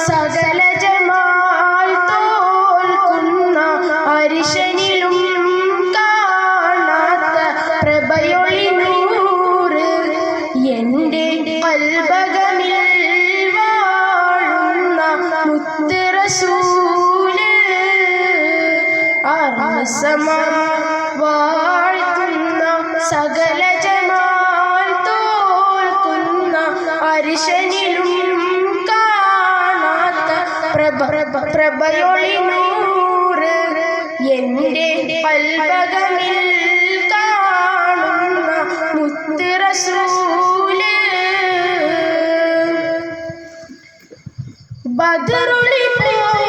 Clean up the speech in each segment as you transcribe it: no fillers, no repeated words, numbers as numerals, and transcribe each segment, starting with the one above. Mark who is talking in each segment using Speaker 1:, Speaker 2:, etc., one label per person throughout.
Speaker 1: സകല ജമാൽ തോൽക്കുന്ന അരിശനിലും കാണാത്ത പ്രഭയൊളി നൂറ് എൻ്റെ കൽബകമിൽ വാഴുന്ന മുത്ത് റസൂല് അർസമാ വാഴ്ത്തുന്ന സകല ജമാൽ തോൽക്കുന്ന അരിശനിലും കാണാത്ത പ്രഭയൊളി നൂറ് എൻ്റെ കൽബകമിൽ കാണുന്ന മുത്ത് റസൂല് ബദറുളി പോൽ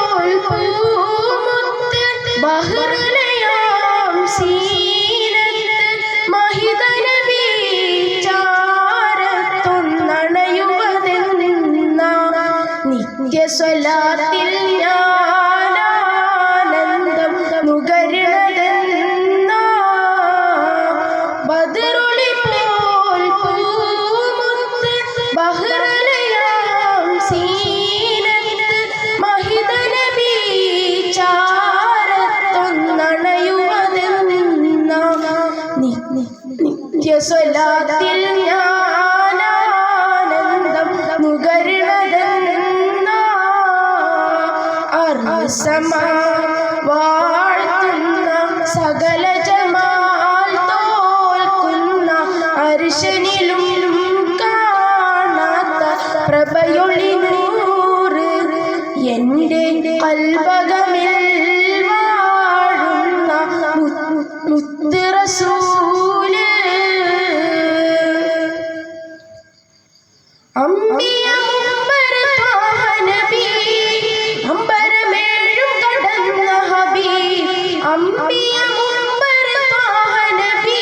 Speaker 1: പൂമുത്ത് ബഹ്റിലയാം സീനത്ത് മഹിത നബി ചാരത്തൊന്നണയുവതെന്ന നിത്യസ്വലാത്തിൽ ഞാനാനന്ദം നുകരുന്നതെന്ന ബദറുളി പോൽ പൂമുത്ത് ബഹ്റിലയാം സീനത്ത് മഹിത നബി ചാരത്തൊന്നണയുവതെന്ന നിത്യസ്വലാത്തിൽ ഞാനാനന്ദം നുകരുന്നതെന്ന അർസമാ വാഴ്ത്തുന്ന സകല ജമാൽ തോൽക്കുന്ന അരിശനിലും കാണാത്ത പ്രഭയൊളി നൂറ് എൻ്റെ കൽബകമിൽ വാഴുന്ന മുത്ത് റസൂല് അംബിയ മുമ്പർ ത്വാഹ നബി അമ്പരമേഴും കടന്ന ഹബീബ് അംബിയ മുമ്പർ ത്വാഹ നബി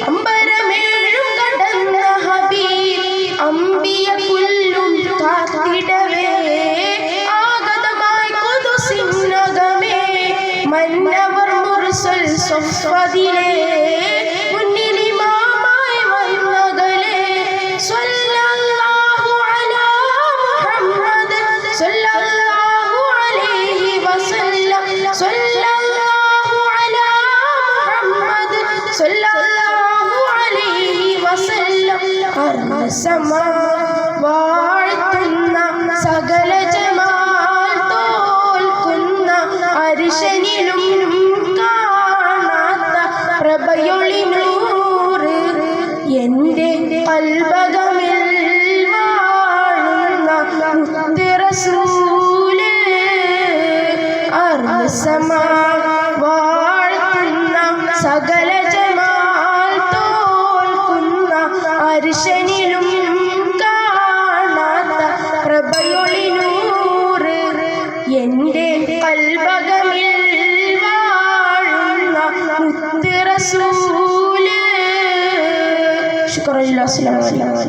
Speaker 1: അമ്പരമേഴും കടന്ന ഹബീബ് അംബിയ കുല്ലും കാത്തിടവേ ആഗതമായി ഖുദ്സിനകമേ മന്നവർ മുർസൽ സ്വഫദിലേ മുന്നിലിമാമായി വന്നകലേ സ്വല്ലല്ലാഹു അലാ മുഹമ്മദ് സ്വല്ലല്ലാഹു അലൈഹി വസല്ലം സ്വല്ലല്ലാഹു അലാ മുഹമ്മദ് സ്വല്ലല്ലാഹു അലൈഹി വസല്ലം അർസമാ വാഴ്ത്തുന്ന സകല ജമാൽ തോൽക്കുന്ന അരിശനിലും കാണാത്ത പ്രഭയൊളി നൂറ് എൻ്റെ കൽബകമിൽ വാഴുന്ന മുത്ത് റസൂല് അർസമാ വാഴ്ത്തുന്ന സകല ജമാൽ തോൽക്കുന്ന അരിശനിലും കാണാത്ത പ്രഭയൊളി നൂറ് എൻ്റെ കൽബകമിൽ വാഴുന്ന മുത്ത് റസൂല് ശുക്രൻ. അസ്സലാമു അലൈക്കും.